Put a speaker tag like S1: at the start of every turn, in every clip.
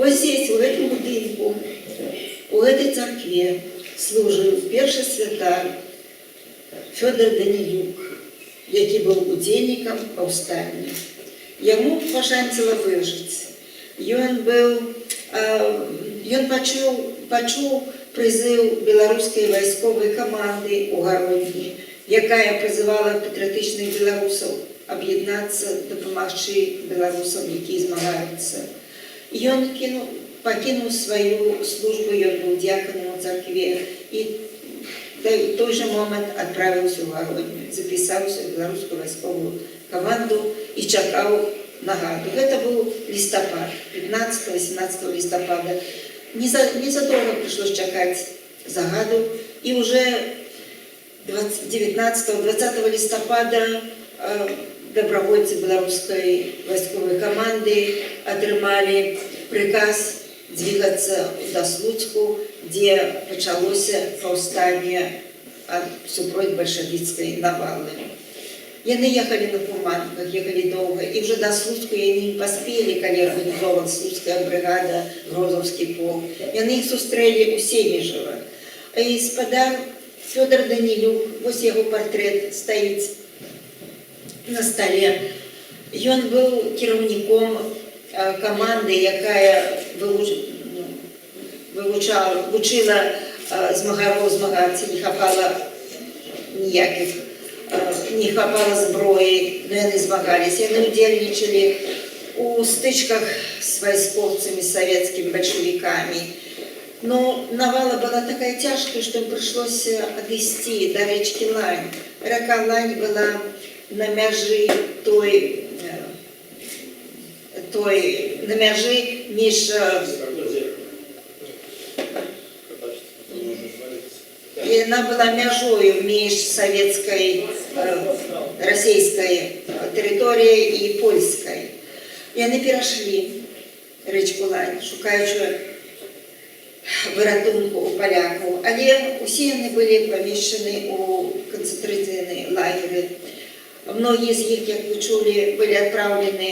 S1: Вось здесь, у гэтым будынку, у гэтай царкве служыў першы святар Фёдор Данілюк, які быў удзельнікам паўстання. Яму пашанціла выжыць. Ён пачуў прызыў беларускай вайсковай каманды ў Гародні, якая прызывала патрыятычных беларусаў аб'яднацца, дапамагчы беларусам, якія змагаюцца. Ён пакінуў сваю службу, ён быў дзяканам у царкве і в той же момент адправіўся ў Гародню, запісаўся ў беларускую вайсковую каманду і чакаў нагаду. Гэта быў лістапад, 15-18 лістапада. Незадолго прыйшлось чакаць загаду, і уже 19-20 лістапада добровольцы беларускай вайсковай каманды атрымалі приказ двигацца да Слуцку, дзе пачалося паўстанне супроць бальшавіцкай навалы. Яны ехалі на фурманках, ехалі доўга, і ўжо да Слуцку яны не паспелі, калі арганізована слуцкая брыгада, Грозаўскі полк. Яны іх сустрэлі у Семежава. І спадар Фёдор Данілюк, вось яго партрэт стаіць на стале. Ён быў кіраўніком каманды, якая вучыла змагароў змагацца, не хапала зброі, но яны змагаліся. Яны удзельнічалі у стычках з вайскоўцамі, з савецкімі бальшавікамі. Но навала была такая цяжкая, што ім прыйшлося адысці да рэчкі Лань. Рака Лань была на мяжы на мяжы між яна была мяжою між савецкай, расійскай тэрыторыяй і польскай. Яны перайшлі рэчку Лань, шукаючы выратунку у палякаў, але усе яны былі памешчаны ў канцэнтрацыйныя лагеры. Многія з іх, як вы чулі, былі адпраўлены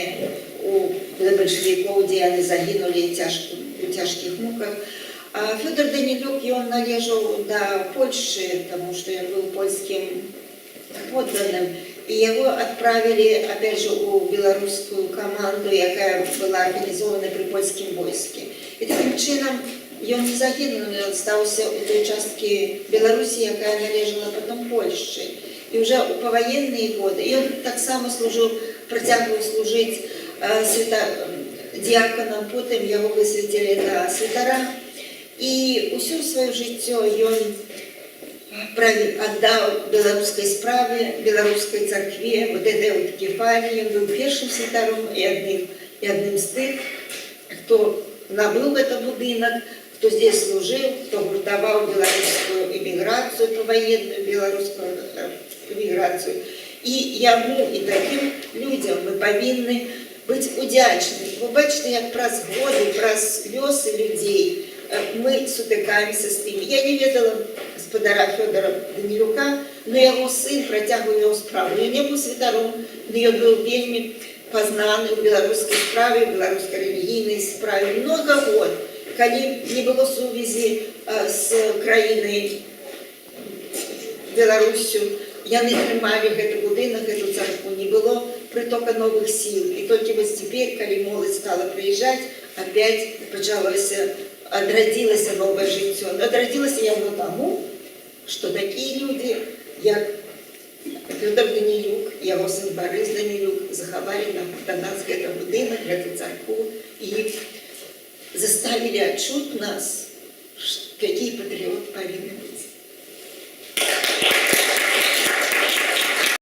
S1: да бальшавікоў, дзе яны загінулі у цяжкіх муках. А Фёдор Данілюк, ён належаў да Польшчы, таму што ён быў польскім подданым, і яго адправілі, опять же, у беларускую каманду, якая была арганізована пры польскім войске. І такім чынам ён не загінуў, ён стаўся ў той часткі Беларусі, якая належала потом Польшчы. І ўжо ў паваенныя годы ён таксама працягваў служыць дыяканам, потым яго высвяцілі на святара. І ўсё сваё жыццё ён аддаў беларускай справе, беларускай царкве, вот этой вот кефалии. Ён быў першым святаром і адным з тых, хто набыў гэты будынак, хто здесь служыў, хто гуртаваў беларускую эміграцыю, паваенную беларускую эміграцыю. І яму, і такім людзям мы павінны быць удзячны. Вы бачыце, як праз годы, праз лёсы людзей мы сутыкаемся з тым. Я не ведала гаспадара Фёдора Данілюка, но яго сын працягваў яго справу. Ён не быў святаром, но ён быў вельмі пазнаны ў беларускай справе, беларускай рэлігійнай справе. Много год, калі не было сувязі з краінай Беларусю, яны трымалі гэты будынак, гэту царкву, не было притока новых сіл. І толькі вось цяпер, калі моладзь стала прыязджаць, опять пачалося, адрадзілася новае жыццё. Адрадзілася яно таму, што такія людзі, як Фёдор Данілюк, яго сын Барыс Данілюк, захавалі да нас гэты будынак, гэту царкву і заставілі адчуць нас, які патрыёт павінны быць.